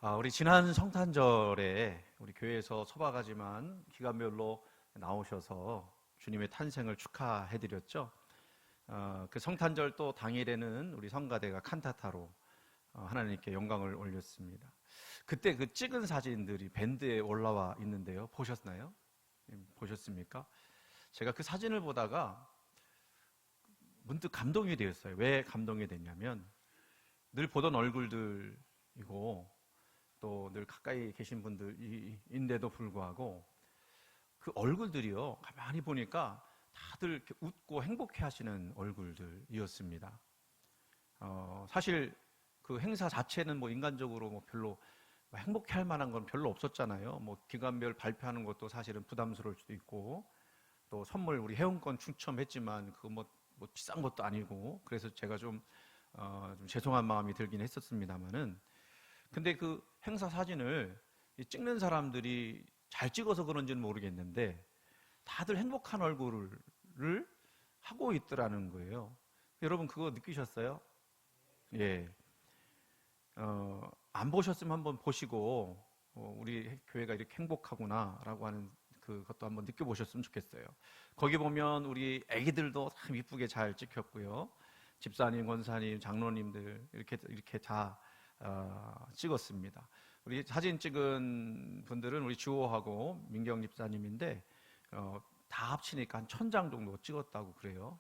우리 지난 성탄절에 우리 교회에서 소박하지만 기간별로 나오셔서 주님의 탄생을 축하해드렸죠. 그 성탄절 또 당일에는 우리 성가대가 칸타타로 하나님께 영광을 올렸습니다. 그때 그 찍은 사진들이 밴드에 올라와 있는데요. 보셨나요? 보셨습니까? 제가 그 사진을 보다가 문득 감동이 되었어요. 왜 감동이 됐냐면 늘 보던 얼굴들이고 또 늘 가까이 계신 분들인데도 불구하고 그 얼굴들이요, 가만히 보니까 다들 이렇게 웃고 행복해 하시는 얼굴들이었습니다. 사실 그 행사 자체는 뭐 인간적으로 뭐 별로 행복해 할 만한 건 별로 없었잖아요. 뭐 기간별 발표하는 것도 사실은 부담스러울 수도 있고, 또 선물 우리 회원권 추첨했지만 그거 뭐 비싼 것도 아니고, 그래서 제가 좀 죄송한 마음이 들긴 했었습니다만은, 근데 그 행사 사진을 찍는 사람들이 잘 찍어서 그런지는 모르겠는데 다들 행복한 얼굴을 하고 있더라는 거예요. 여러분 그거 느끼셨어요? 예. 안 보셨으면 한번 보시고 우리 교회가 이렇게 행복하구나라고 하는 그것도 한번 느껴보셨으면 좋겠어요. 거기 보면 우리 아기들도 참 이쁘게 잘 찍혔고요. 집사님, 권사님, 장로님들 이렇게 다 찍었습니다. 우리 사진 찍은 분들은 우리 주호하고 민경 집사님인데 다 합치니까 한 1000장 정도 찍었다고 그래요.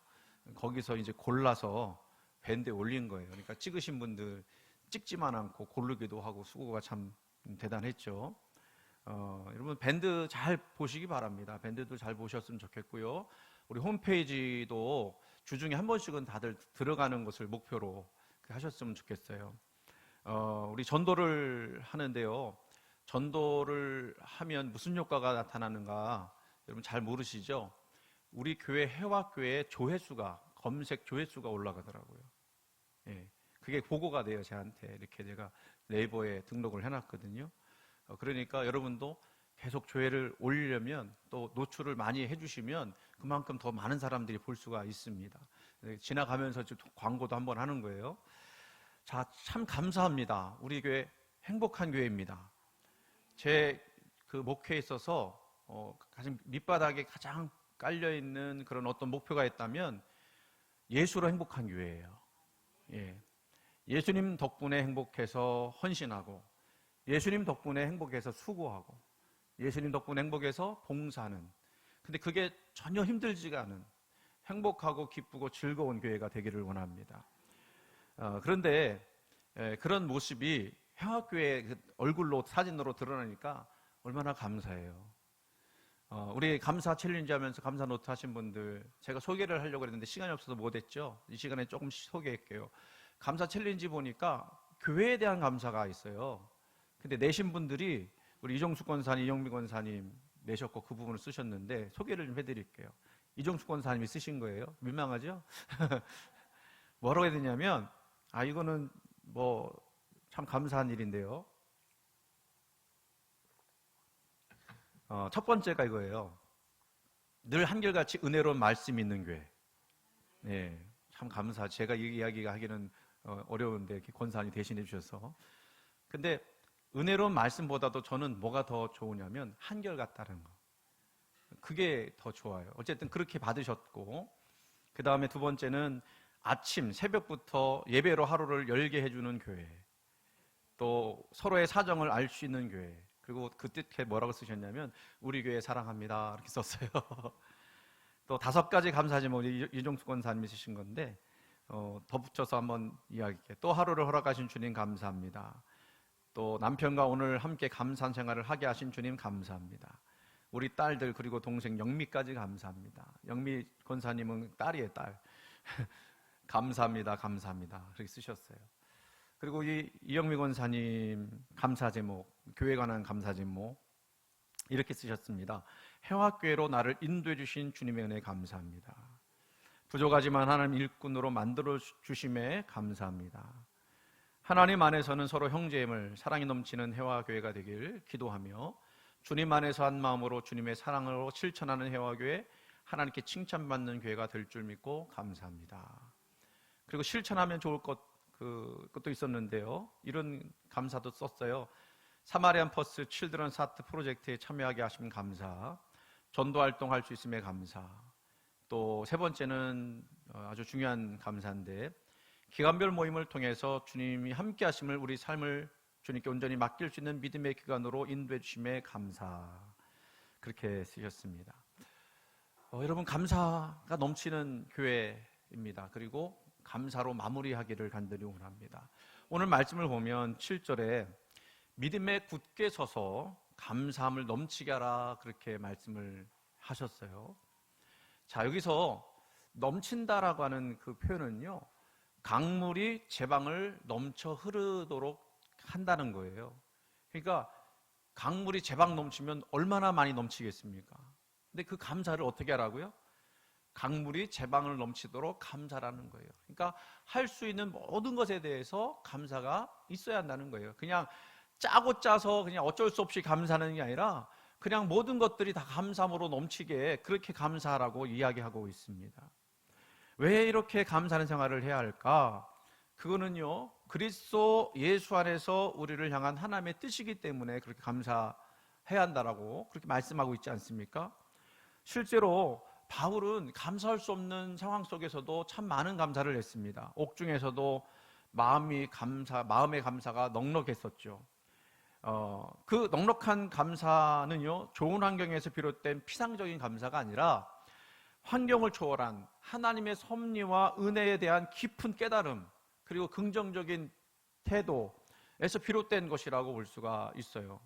거기서 이제 골라서 밴드에 올린 거예요. 그러니까 찍으신 분들 찍지만 않고 고르기도 하고 수고가 참 대단했죠. 여러분 밴드 잘 보시기 바랍니다. 밴드도 잘 보셨으면 좋겠고요. 우리 홈페이지도 주중에 한 번씩은 다들 들어가는 것을 목표로 하셨으면 좋겠어요. 우리 전도를 하는데요. 전도를 하면 무슨 효과가 나타나는가 여러분 잘 모르시죠? 우리 교회 해화교회 조회수가, 검색 조회수가 올라가더라고요. 예, 그게 보고가 돼요. 저한테 이렇게 제가 네이버에 등록을 해놨거든요. 그러니까 여러분도 계속 조회를 올리려면 또 노출을 많이 해주시면 그만큼 더 많은 사람들이 볼 수가 있습니다. 지나가면서 광고도 한번 하는 거예요. 자, 참 감사합니다. 우리 교회 행복한 교회입니다. 제 그 목회에 있어서 가장 밑바닥에 가장 깔려있는 그런 어떤 목표가 있다면 예수로 행복한 교회예요. 예. 예수님 덕분에 행복해서 헌신하고, 예수님 덕분에 행복해서 수고하고, 예수님 덕분에 행복해서 봉사하는, 근데 그게 전혀 힘들지가 않은 행복하고 기쁘고 즐거운 교회가 되기를 원합니다. 그런데 그런 모습이 해화교회 얼굴로 사진으로 드러나니까 얼마나 감사해요. 우리 감사 챌린지 하면서 감사 노트 하신 분들 제가 소개를 하려고 했는데 시간이 없어서 못했죠. 이 시간에 조금 소개할게요. 감사 챌린지 보니까 교회에 대한 감사가 있어요. 근데 내신 분들이 우리 이종숙 권사님, 이영미 권사님 내셨고 그 부분을 쓰셨는데 소개를 좀 해드릴게요. 이종숙 권사님이 쓰신 거예요. 민망하죠? 뭐라고 해야 되냐면 이거는 뭐 참 감사한 일인데요. 첫 번째가 이거예요. 늘 한결같이 은혜로운 말씀이 있는 교회. 네, 참 감사. 제가 이 이야기가 하기는 어려운데 이렇게 권사님 대신해 주셔서. 근데 은혜로운 말씀보다도 저는 뭐가 더 좋으냐면 한결같다는 거. 그게 더 좋아요. 어쨌든 그렇게 받으셨고, 그 다음에 두 번째는 아침 새벽부터 예배로 하루를 열게 해주는 교회, 또 서로의 사정을 알 수 있는 교회, 그리고 그 뜻에 뭐라고 쓰셨냐면 우리 교회 사랑합니다 이렇게 썼어요. 또 5가지 감사 제목이 이종숙 권사님이 쓰신 건데 더 붙여서 한번 이야기할게요. 또 하루를 허락하신 주님 감사합니다. 또 남편과 오늘 함께 감사한 생활을 하게 하신 주님 감사합니다. 우리 딸들 그리고 동생 영미까지 감사합니다. 영미 권사님은 딸이에요, 딸. 감사합니다, 감사합니다 그렇게 쓰셨어요. 그리고 이영미 권사님 감사 제목, 교회에 관한 감사 제목 이렇게 쓰셨습니다. 해화교회로 나를 인도해 주신 주님의 은혜 감사합니다. 부족하지만 하나님 일꾼으로 만들어 주심에 감사합니다. 하나님 안에서는 서로 형제임을 사랑이 넘치는 해화교회가 되길 기도하며 주님 안에서 한 마음으로 주님의 사랑으로 실천하는 해화교회, 하나님께 칭찬받는 교회가 될 줄 믿고 감사합니다. 그리고 실천하면 좋을 것도 있었는데요. 이런 감사도 썼어요. 사마리안 퍼스 칠드런 사트 프로젝트에 참여하게 하신 감사, 전도 활동할 수 있음에 감사, 또 세 번째는 아주 중요한 감사인데 기간별 모임을 통해서 주님이 함께 하심을 우리 삶을 주님께 온전히 맡길 수 있는 믿음의 기간으로 인도해 주심에 감사, 그렇게 쓰셨습니다. 여러분, 감사가 넘치는 교회입니다. 그리고 감사로 마무리하기를 간절히 원합니다. 오늘 말씀을 보면 7절에 믿음에 굳게 서서 감사함을 넘치게 하라, 그렇게 말씀을 하셨어요. 자, 여기서 넘친다라고 하는 그 표현은요, 강물이 제방을 넘쳐 흐르도록 한다는 거예요. 그러니까 강물이 제방 넘치면 얼마나 많이 넘치겠습니까? 근데 그 감사를 어떻게 하라고요? 강물이 제방을 넘치도록 감사라는 거예요. 그러니까 할 수 있는 모든 것에 대해서 감사가 있어야 한다는 거예요. 그냥 짜고 짜서 그냥 어쩔 수 없이 감사하는 게 아니라 그냥 모든 것들이 다 감사함으로 넘치게 그렇게 감사하라고 이야기하고 있습니다. 왜 이렇게 감사하는 생활을 해야 할까? 그거는요, 그리스도 예수 안에서 우리를 향한 하나님의 뜻이기 때문에 그렇게 감사해야 한다라고 그렇게 말씀하고 있지 않습니까? 실제로 바울은 감사할 수 없는 상황 속에서도 참 많은 감사를 했습니다. 옥중에서도 마음의 감사가 넉넉했었죠. 그 넉넉한 감사는요, 좋은 환경에서 비롯된 피상적인 감사가 아니라 환경을 초월한 하나님의 섭리와 은혜에 대한 깊은 깨달음, 그리고 긍정적인 태도에서 비롯된 것이라고 볼 수가 있어요.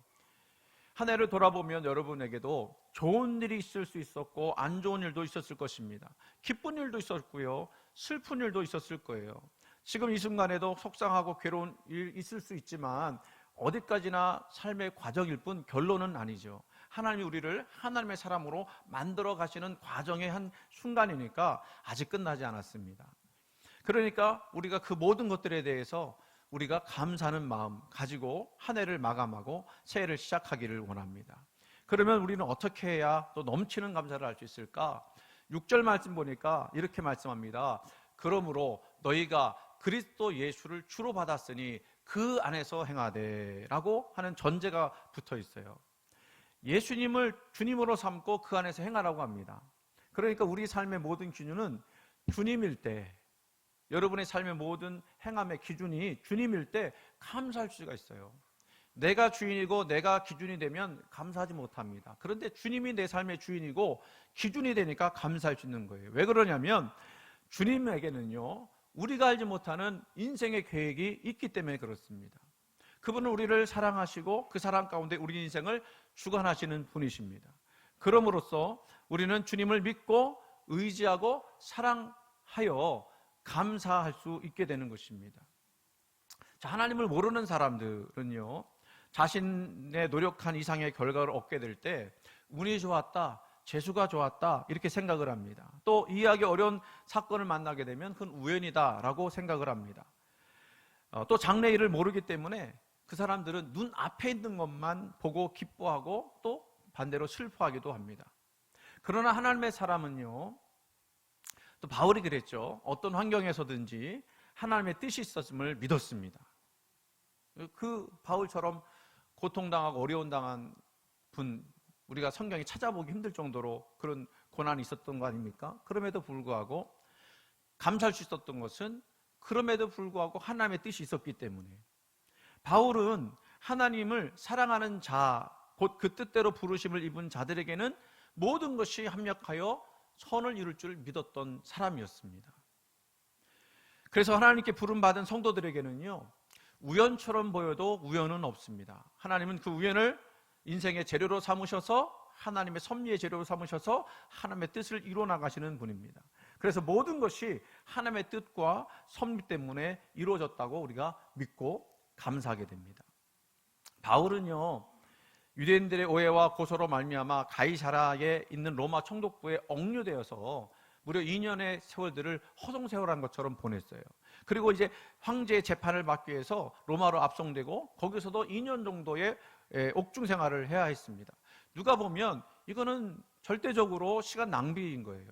한 해를 돌아보면 여러분에게도 좋은 일이 있을 수 있었고 안 좋은 일도 있었을 것입니다. 기쁜 일도 있었고요, 슬픈 일도 있었을 거예요. 지금 이 순간에도 속상하고 괴로운 일 있을 수 있지만 어디까지나 삶의 과정일 뿐 결론은 아니죠. 하나님이 우리를 하나님의 사람으로 만들어 가시는 과정의 한 순간이니까 아직 끝나지 않았습니다. 그러니까 우리가 그 모든 것들에 대해서 우리가 감사하는 마음 가지고 한 해를 마감하고 새해를 시작하기를 원합니다. 그러면 우리는 어떻게 해야 또 넘치는 감사를 할 수 있을까? 6절 말씀 보니까 이렇게 말씀합니다. 그러므로 너희가 그리스도 예수를 주로 받았으니 그 안에서 행하되 라고 하는 전제가 붙어 있어요. 예수님을 주님으로 삼고 그 안에서 행하라고 합니다. 그러니까 우리 삶의 모든 기준은 주님일 때, 여러분의 삶의 모든 행함의 기준이 주님일 때 감사할 수가 있어요. 내가 주인이고 내가 기준이 되면 감사하지 못합니다. 그런데 주님이 내 삶의 주인이고 기준이 되니까 감사할 수 있는 거예요. 왜 그러냐면 주님에게는요, 우리가 알지 못하는 인생의 계획이 있기 때문에 그렇습니다. 그분은 우리를 사랑하시고 그 사랑 가운데 우리 인생을 주관하시는 분이십니다. 그럼으로써 우리는 주님을 믿고 의지하고 사랑하여 감사할 수 있게 되는 것입니다. 자, 하나님을 모르는 사람들은요, 자신의 노력한 이상의 결과를 얻게 될 때 운이 좋았다, 재수가 좋았다 이렇게 생각을 합니다. 또 이해하기 어려운 사건을 만나게 되면 그건 우연이다 라고 생각을 합니다. 또 장래일을 모르기 때문에 그 사람들은 눈앞에 있는 것만 보고 기뻐하고 또 반대로 슬퍼하기도 합니다. 그러나 하나님의 사람은요, 또 바울이 그랬죠. 어떤 환경에서든지 하나님의 뜻이 있었음을 믿었습니다. 그 바울처럼 고통당하고 어려움 당한 분, 우리가 성경에 찾아보기 힘들 정도로 그런 고난이 있었던 거 아닙니까? 그럼에도 불구하고 감사할 수 있었던 것은 그럼에도 불구하고 하나님의 뜻이 있었기 때문에, 바울은 하나님을 사랑하는 자, 곧 그 뜻대로 부르심을 입은 자들에게는 모든 것이 합력하여 선을 이룰 줄 믿었던 사람이었습니다. 그래서 하나님께 부름받은 성도들에게는요, 우연처럼 보여도 우연은 없습니다. 하나님은 그 우연을 인생의 재료로 삼으셔서 하나님의 섭리의 재료로 삼으셔서 하나님의 뜻을 이루어 나가시는 분입니다. 그래서 모든 것이 하나님의 뜻과 섭리 때문에 이루어졌다고 우리가 믿고 감사하게 됩니다. 바울은요, 유대인들의 오해와 고소로 말미암아 가이사라에 있는 로마 총독부에 억류되어서 무려 2년의 세월들을 허송세월한 것처럼 보냈어요. 그리고 이제 황제의 재판을 받기 위해서 로마로 압송되고 거기서도 2년 정도의 옥중 생활을 해야 했습니다. 누가 보면 이거는 절대적으로 시간 낭비인 거예요.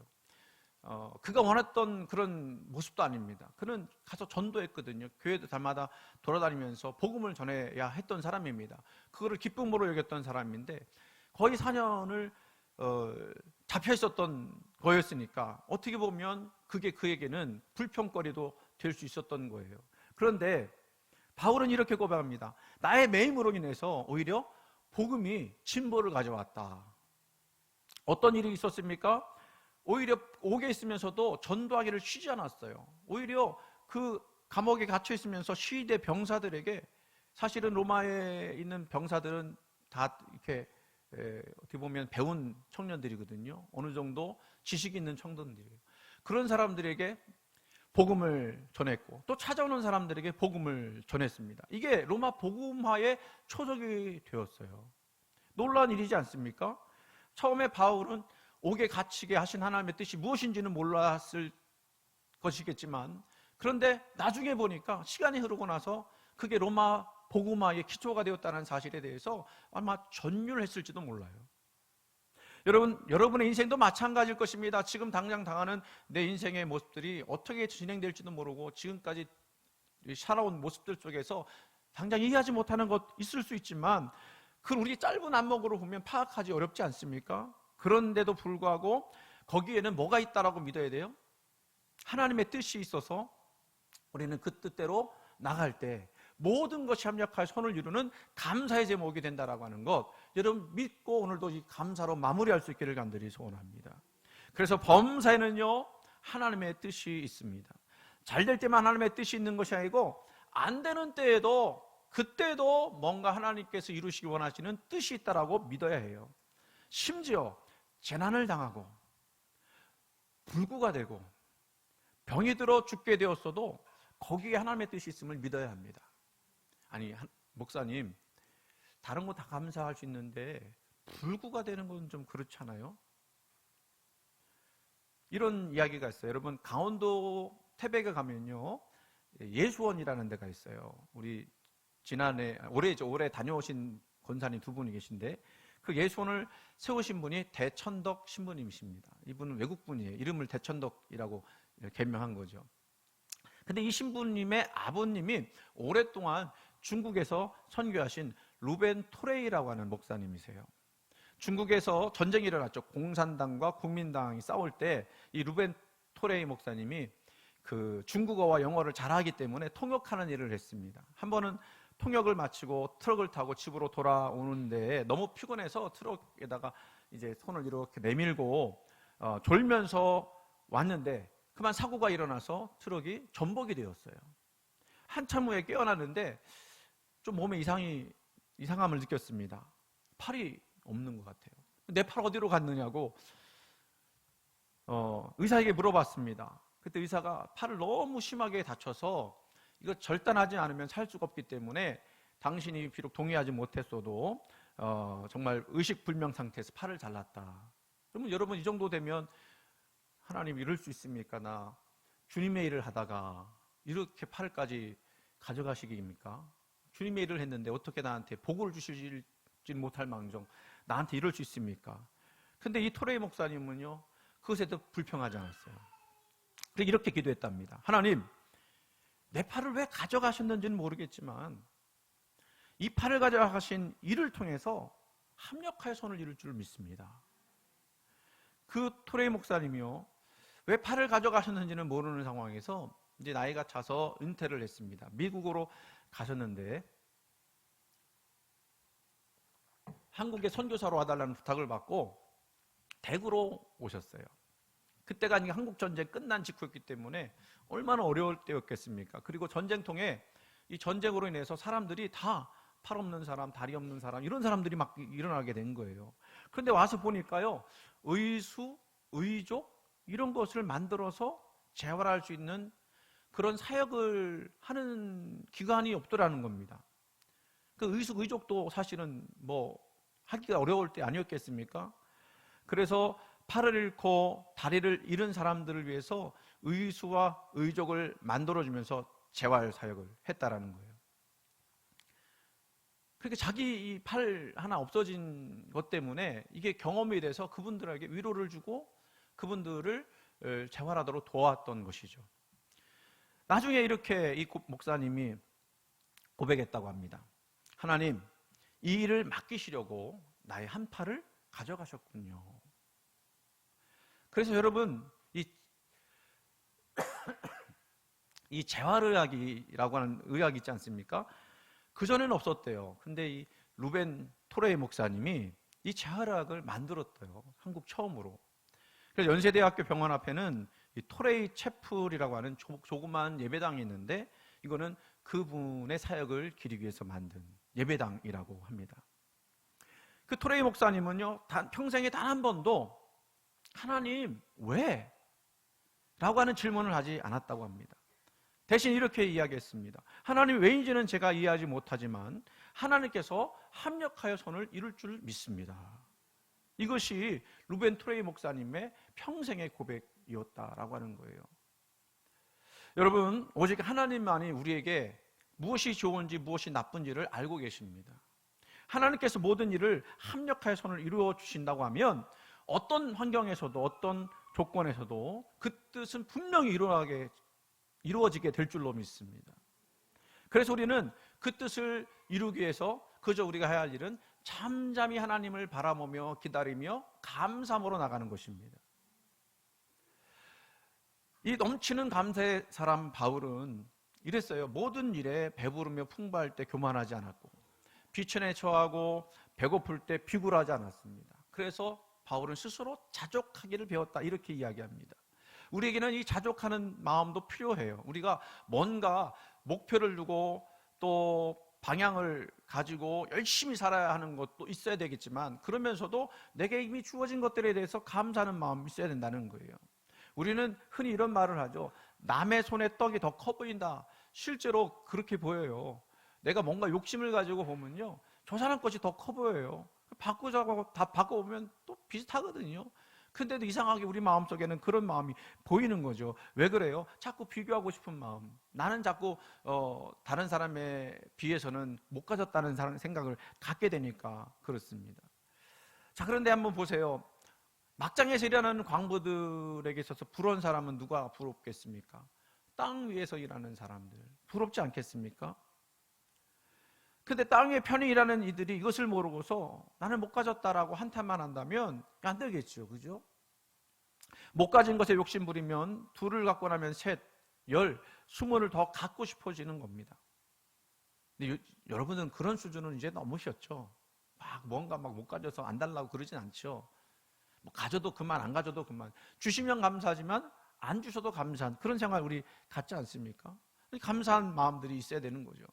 그가 원했던 그런 모습도 아닙니다. 그는 가서 전도했거든요. 교회도 달마다 돌아다니면서 복음을 전해야 했던 사람입니다. 그거를 기쁨으로 여겼던 사람인데 거의 4년을 잡혀 있었던 거였으니까 어떻게 보면 그게 그에게는 불평거리도 될 수 있었던 거예요. 그런데 바울은 이렇게 고백합니다. 나의 매임으로 인해서 오히려 복음이 진보를 가져왔다. 어떤 일이 있었습니까? 오히려 옥에 있으면서도 전도하기를 쉬지 않았어요. 오히려 그 감옥에 갇혀 있으면서 시위대 병사들에게, 사실은 로마에 있는 병사들은 다 이렇게 어떻게 보면 배운 청년들이거든요. 어느 정도 지식이 있는 청년들이에요. 그런 사람들에게 복음을 전했고 또 찾아오는 사람들에게 복음을 전했습니다. 이게 로마 복음화의 초석이 되었어요. 놀라운 일이지 않습니까? 처음에 바울은 옥에 갇히게 하신 하나님의 뜻이 무엇인지는 몰랐을 것이겠지만, 그런데 나중에 보니까 시간이 흐르고 나서 그게 로마 복음화의 기초가 되었다는 사실에 대해서 아마 전율했을지도 몰라요. 여러분의 인생도 마찬가지일 것입니다. 지금 당장 당하는 내 인생의 모습들이 어떻게 진행될지도 모르고 지금까지 살아온 모습들 속에서 당장 이해하지 못하는 것 있을 수 있지만, 그걸 우리 짧은 안목으로 보면 파악하기 어렵지 않습니까? 그런데도 불구하고 거기에는 뭐가 있다라고 믿어야 돼요? 하나님의 뜻이 있어서 우리는 그 뜻대로 나갈 때 모든 것이 합력하여 선을 이루는 감사의 제목이 된다라고 하는 것, 여러분 믿고 오늘도 이 감사로 마무리할 수 있기를 간절히 소원합니다. 그래서 범사에는요 하나님의 뜻이 있습니다. 잘 될 때만 하나님의 뜻이 있는 것이 아니고 안 되는 때에도, 그때도 뭔가 하나님께서 이루시기 원하시는 뜻이 있다라고 믿어야 해요. 심지어 재난을 당하고 불구가 되고 병이 들어 죽게 되었어도 거기에 하나님의 뜻이 있음을 믿어야 합니다. 아니 목사님, 다른 거 다 감사할 수 있는데 불구가 되는 건 좀 그렇잖아요. 이런 이야기가 있어요. 여러분 강원도 태백에 가면요 예수원이라는 데가 있어요. 우리 올해 다녀오신 권사님 두 분이 계신데 그 예수원을 세우신 분이 대천덕 신부님이십니다. 이분은 외국분이에요. 이름을 대천덕이라고 개명한 거죠. 근데 이 신부님의 아버님이 오랫동안 중국에서 선교하신 루벤 토레이라고 하는 목사님이세요. 중국에서 전쟁이 일어났죠. 공산당과 국민당이 싸울 때 이 루벤 토레이 목사님이 그 중국어와 영어를 잘하기 때문에 통역하는 일을 했습니다. 한 번은 통역을 마치고 트럭을 타고 집으로 돌아오는데 너무 피곤해서 트럭에다가 이제 손을 이렇게 내밀고 졸면서 왔는데 그만 사고가 일어나서 트럭이 전복이 되었어요. 한참 후에 깨어났는데 좀 몸에 이상함을 느꼈습니다. 팔이 없는 것 같아요. 내 팔 어디로 갔느냐고 의사에게 물어봤습니다. 그때 의사가 팔을 너무 심하게 다쳐서 이거 절단하지 않으면 살 수가 없기 때문에 당신이 비록 동의하지 못했어도 정말 의식불명 상태에서 팔을 잘랐다. 그러면 여러분 이 정도 되면 하나님 이럴 수 있습니까? 나 주님의 일을 하다가 이렇게 팔까지 가져가시기입니까? 주님의 일을 했는데 어떻게 나한테 복을 주실지 못할 망정 나한테 이럴 수 있습니까? 근데 이 토레이 목사님은요 그것에도 불평하지 않았어요. 그래서 이렇게 기도했답니다. 하나님, 내 팔을 왜 가져가셨는지는 모르겠지만 이 팔을 가져가신 이를 통해서 합력하여 선을 이룰 줄 믿습니다. 그 토레이 목사님이요 왜 팔을 가져가셨는지는 모르는 상황에서 이제 나이가 차서 은퇴를 했습니다. 미국으로 가셨는데 한국에 선교사로 와달라는 부탁을 받고 대구로 오셨어요. 그때가 한국 전쟁 끝난 직후였기 때문에 얼마나 어려울 때였겠습니까? 그리고 전쟁통에 이 전쟁으로 인해서 사람들이 다 팔 없는 사람, 다리 없는 사람 이런 사람들이 막 일어나게 된 거예요. 그런데 와서 보니까요 의수, 의족 이런 것을 만들어서 재활할 수 있는 그런 사역을 하는 기관이 없더라는 겁니다. 그 의수, 의족도 사실은 뭐 하기가 어려울 때 아니었겠습니까? 그래서 팔을 잃고 다리를 잃은 사람들을 위해서 의수와 의족을 만들어주면서 재활 사역을 했다라는 거예요. 그렇게 자기 이 팔 하나 없어진 것 때문에 이게 경험이 돼서 그분들에게 위로를 주고 그분들을 재활하도록 도왔던 것이죠. 나중에 이렇게 이 목사님이 고백했다고 합니다. 하나님, 이 일을 맡기시려고 나의 한 팔을 가져가셨군요. 그래서 여러분, 이 재활의학이라고 하는 의학이 있지 않습니까? 그전에는 없었대요. 근데 이 루벤 토레이 목사님이 이 재활의학을 만들었대요. 한국 처음으로. 그래서 연세대학교 병원 앞에는 이 토레이 채플이라고 하는 조그만 예배당이 있는데, 이거는 그분의 사역을 기리기 위해서 만든 예배당이라고 합니다. 그 토레이 목사님은요, 평생에 단 한 번도 하나님 왜? 라고 하는 질문을 하지 않았다고 합니다. 대신 이렇게 이야기했습니다. 하나님 왜인지는 제가 이해하지 못하지만 하나님께서 합력하여 선을 이룰 줄 믿습니다. 이것이 루벤 토레이 목사님의 평생의 고백이었다라고 하는 거예요. 여러분, 오직 하나님만이 우리에게 무엇이 좋은지 무엇이 나쁜지를 알고 계십니다. 하나님께서 모든 일을 합력하여 선을 이루어 주신다고 하면 어떤 환경에서도 어떤 조건에서도 그 뜻은 분명히 이루어지게 될 줄로 믿습니다. 그래서 우리는 그 뜻을 이루기 위해서 그저 우리가 해야 할 일은 잠잠히 하나님을 바라보며 기다리며 감사함으로 나가는 것입니다. 이 넘치는 감사의 사람 바울은 이랬어요. 모든 일에 배부르며 풍부할 때 교만하지 않았고 비천에 처하고 배고플 때 비굴하지 않았습니다. 그래서 바울은 스스로 자족하기를 배웠다, 이렇게 이야기합니다. 우리에게는 이 자족하는 마음도 필요해요. 우리가 뭔가 목표를 두고 또 방향을 가지고 열심히 살아야 하는 것도 있어야 되겠지만, 그러면서도 내게 이미 주어진 것들에 대해서 감사하는 마음이 있어야 된다는 거예요. 우리는 흔히 이런 말을 하죠. 남의 손에 떡이 더 커 보인다. 실제로 그렇게 보여요. 내가 뭔가 욕심을 가지고 보면요, 저 사람 것이 더 커 보여요. 바꾸자고 다 바꿔보면 또 비슷하거든요. 근데도 이상하게 우리 마음속에는 그런 마음이 보이는 거죠. 왜 그래요? 자꾸 비교하고 싶은 마음. 나는 자꾸 다른 사람에 비해서는 못 가졌다는 생각을 갖게 되니까 그렇습니다. 자, 그런데 한번 보세요. 막장에서 일하는 광부들에게 있어서 부러운 사람은 누가 부럽겠습니까? 땅 위에서 일하는 사람들, 부럽지 않겠습니까? 근데 땅 위에 편히 일하는 이들이 이것을 모르고서 나는 못 가졌다라고 한탄만 한다면 안 되겠죠. 그죠? 못 가진 것에 욕심 부리면 둘을 갖고 나면 셋, 열, 20을 더 갖고 싶어지는 겁니다. 근데 여러분은 그런 수준은 이제 넘으셨죠? 뭔가 못 가져서 안 달라고 그러진 않죠. 뭐 가져도 그만, 안 가져도 그만. 주시면 감사하지만 안 주셔도 감사한 그런 생활 우리 갖지 않습니까? 감사한 마음들이 있어야 되는 거죠.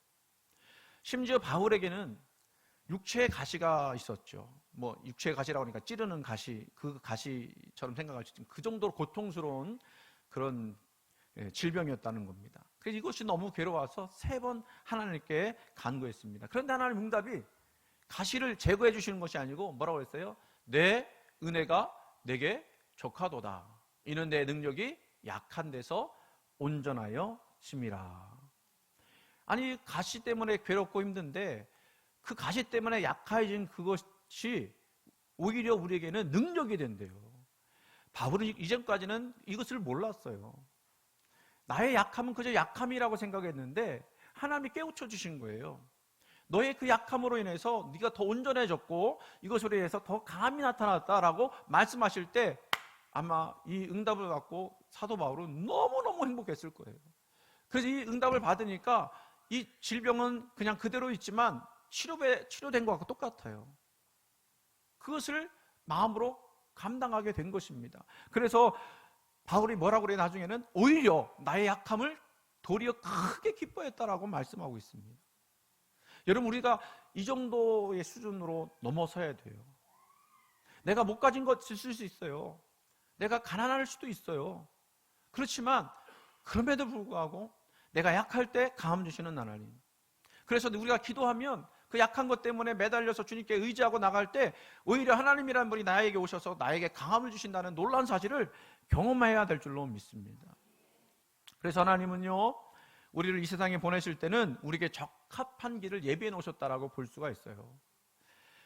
심지어 바울에게는 육체의 가시가 있었죠. 뭐 육체의 가시라고 하니까 찌르는 가시, 그 가시처럼 생각할 수 있지만 그 정도로 고통스러운 그런 질병이었다는 겁니다. 그래서 이것이 너무 괴로워서 3번 하나님께 간구했습니다. 그런데 하나님 응답이 가시를 제거해 주시는 것이 아니고 뭐라고 했어요? 내 은혜가 내게 족하도다. 이는 내 능력이 약한 데서 온전하여 심이라. 아니, 가시 때문에 괴롭고 힘든데 그 가시 때문에 약해진 그것이 오히려 우리에게는 능력이 된대요. 바울은 이전까지는 이것을 몰랐어요. 나의 약함은 그저 약함이라고 생각했는데 하나님이 깨우쳐 주신 거예요. 너의 그 약함으로 인해서 네가 더 온전해졌고 이것으로 인해서 더 강함이 나타났다라고 말씀하실 때 아마 이 응답을 받고 사도 바울은 너무너무 행복했을 거예요. 그래서 이 응답을 받으니까 이 질병은 그냥 그대로 있지만 치료된 것과 똑같아요. 그것을 마음으로 감당하게 된 것입니다. 그래서 바울이 뭐라고 그래? 나중에는 오히려 나의 약함을 도리어 크게 기뻐했다라고 말씀하고 있습니다. 여러분, 우리가 이 정도의 수준으로 넘어서야 돼요. 내가 못 가진 것 있을 수 있어요. 내가 가난할 수도 있어요. 그렇지만 그럼에도 불구하고 내가 약할 때 강함 주시는 하나님. 그래서 우리가 기도하면 그 약한 것 때문에 매달려서 주님께 의지하고 나갈 때 오히려 하나님이라는 분이 나에게 오셔서 나에게 강함을 주신다는 놀라운 사실을 경험해야 될 줄로 믿습니다. 그래서 하나님은요, 우리를 이 세상에 보내실 때는 우리에게 적합한 길을 예비해 놓으셨다라고 볼 수가 있어요.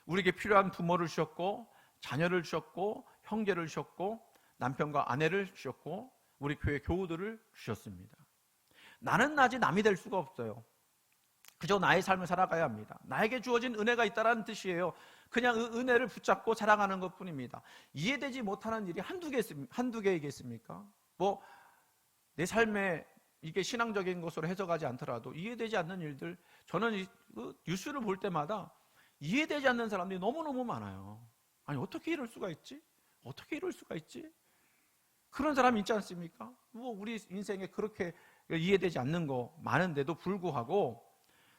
우리에게 필요한 부모를 주셨고 자녀를 주셨고 형제를 주셨고 남편과 아내를 주셨고 우리 교회 교우들을 주셨습니다. 나는 나지 남이 될 수가 없어요. 그저 나의 삶을 살아가야 합니다. 나에게 주어진 은혜가 있다는 뜻이에요. 그냥 그 은혜를 붙잡고 살아가는 것뿐입니다. 이해되지 못하는 일이 한두 개이겠습니까? 뭐 내 삶에 이게 신앙적인 것으로 해석하지 않더라도 이해되지 않는 일들, 저는 뉴스를 볼 때마다 이해되지 않는 사람들이 너무너무 많아요. 아니 어떻게 이럴 수가 있지? 어떻게 이럴 수가 있지? 그런 사람이 있지 않습니까? 뭐 우리 인생에 그렇게 이해되지 않는 거 많은데도 불구하고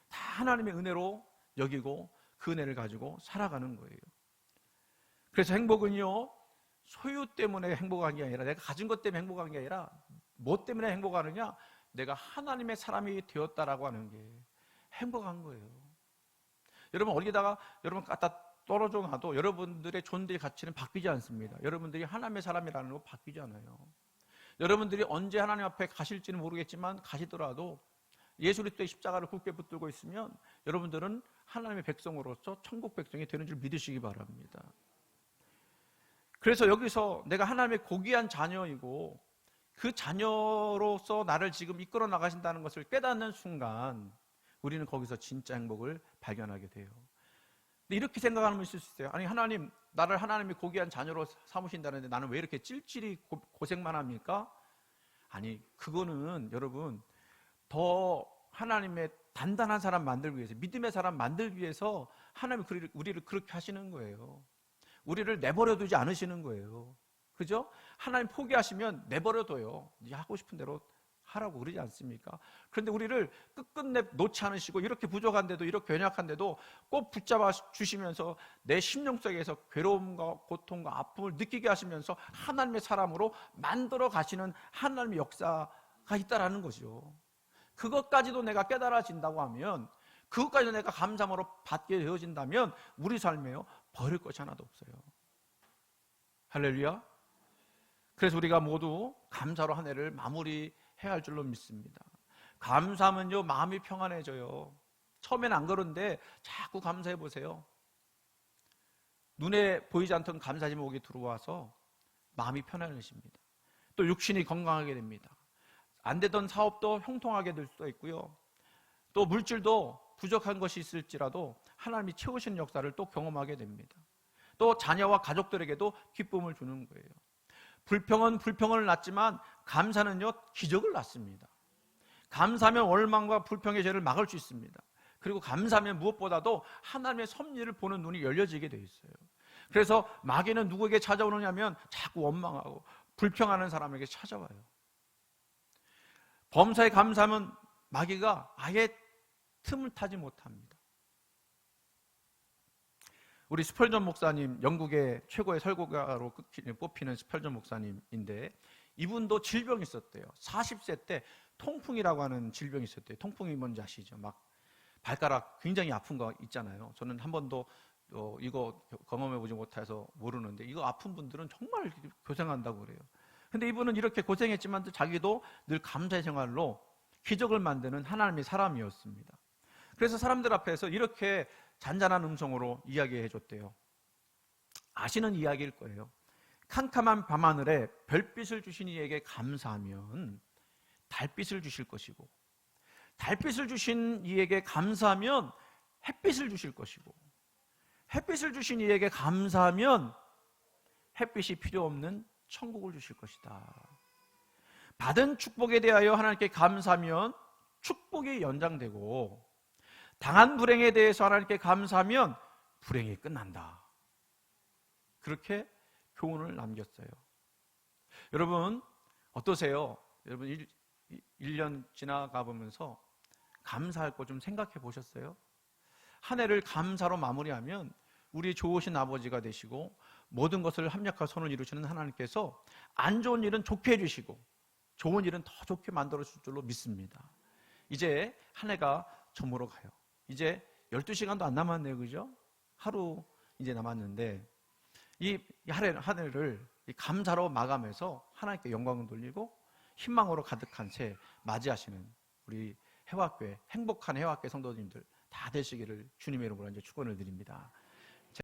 다 하나님의 은혜로 여기고 그 은혜를 가지고 살아가는 거예요. 그래서 행복은요, 소유 때문에 행복한 게 아니라, 내가 가진 것 때문에 행복한 게 아니라 뭐 때문에 행복하느냐? 내가 하나님의 사람이 되었다라고 하는 게 행복한 거예요. 여러분 어디다가 여러분 갖다 떨어져 놔도 여러분들의 존재의 가치는 바뀌지 않습니다. 여러분들이 하나님의 사람이라는 거 바뀌지 않아요. 여러분들이 언제 하나님 앞에 가실지는 모르겠지만 가시더라도 예수 그리스도의 십자가를 굳게 붙들고 있으면 여러분들은 하나님의 백성으로서 천국 백성이 되는 줄 믿으시기 바랍니다. 그래서 여기서 내가 하나님의 고귀한 자녀이고 그 자녀로서 나를 지금 이끌어 나가신다는 것을 깨닫는 순간 우리는 거기서 진짜 행복을 발견하게 돼요. 근데 이렇게 생각하는 분이 있을 수 있어요. 아니 하나님, 나를 하나님의 고귀한 자녀로 삼으신다는데 나는 왜 이렇게 찔찔이 고생만 합니까? 아니 그거는 여러분 더 하나님의 단단한 사람 만들기 위해서, 믿음의 사람 만들기 위해서 하나님이 우리를 그렇게 하시는 거예요. 우리를 내버려 두지 않으시는 거예요. 그죠? 하나님 포기하시면 내버려 둬요. 네 하고 싶은 대로 하라고 그러지 않습니까? 그런데 우리를 끝끝내 놓지 않으시고 이렇게 부족한데도, 이렇게 연약한데도 꼭 붙잡아 주시면서 내 심령 속에서 괴로움과 고통과 아픔을 느끼게 하시면서 하나님의 사람으로 만들어 가시는 하나님의 역사가 있다라는 거죠. 그것까지도 내가 깨달아진다고 하면, 그것까지도 내가 감사함으로 받게 되어진다면 우리 삶에요 버릴 것이 하나도 없어요. 할렐루야. 그래서 우리가 모두 감사로 한 해를 마무리해야 할 줄로 믿습니다. 감사하면요 마음이 평안해져요. 처음에는 안 그런데 자꾸 감사해 보세요. 눈에 보이지 않던 감사 제목이 들어와서 마음이 편안해집니다. 또 육신이 건강하게 됩니다. 안 되던 사업도 형통하게 될 수도 있고요. 또 물질도 부족한 것이 있을지라도 하나님이 채우시는 역사를 또 경험하게 됩니다. 또 자녀와 가족들에게도 기쁨을 주는 거예요. 불평은 불평을 낳지만 감사는요 기적을 낳습니다. 감사하면 원망과 불평의 죄를 막을 수 있습니다. 그리고 감사하면 무엇보다도 하나님의 섭리를 보는 눈이 열려지게 돼 있어요. 그래서 마귀는 누구에게 찾아오느냐면 자꾸 원망하고 불평하는 사람에게 찾아와요. 범사에 감사하면 마귀가 아예 틈을 타지 못합니다. 우리 스펄전 목사님, 영국의 최고의 설교가로 꼽히는 스펄전 목사님인데 이분도 질병이 있었대요. 40세 때 통풍이라고 하는 질병이 있었대요. 통풍이 뭔지 아시죠? 막 발가락 굉장히 아픈 거 있잖아요. 저는 한 번도 이거 경험해보지 못해서 모르는데 이거 아픈 분들은 정말 고생한다고 그래요. 근데 이분은 이렇게 고생했지만 자기도 늘 감사의 생활로 기적을 만드는 하나님의 사람이었습니다. 그래서 사람들 앞에서 이렇게 잔잔한 음성으로 이야기해 줬대요. 아시는 이야기일 거예요. 캄캄한 밤하늘에 별빛을 주신 이에게 감사하면 달빛을 주실 것이고, 달빛을 주신 이에게 감사하면 햇빛을 주실 것이고, 햇빛을 주신 이에게 감사하면 햇빛이 필요 없는 천국을 주실 것이다. 받은 축복에 대하여 하나님께 감사하면 축복이 연장되고, 당한 불행에 대해서 하나님께 감사하면 불행이 끝난다. 그렇게 교훈을 남겼어요. 여러분 어떠세요? 여러분 1년 지나가 보면서 감사할 거 좀 생각해 보셨어요? 한 해를 감사로 마무리하면 우리 좋으신 아버지가 되시고 모든 것을 합력하여 손을 이루시는 하나님께서 안 좋은 일은 좋게 해주시고 좋은 일은 더 좋게 만들어 줄 줄로 믿습니다. 이제 한 해가 저물어 가요. 이제 12시간도 안 남았네요. 그죠? 하루 이제 남았는데 이 한 해를 감사로 마감해서 하나님께 영광을 돌리고 희망으로 가득한 새해 맞이하시는 우리 해화교회, 행복한 해화교회 성도님들 다 되시기를 주님의 이름으로 이제 축원을 드립니다.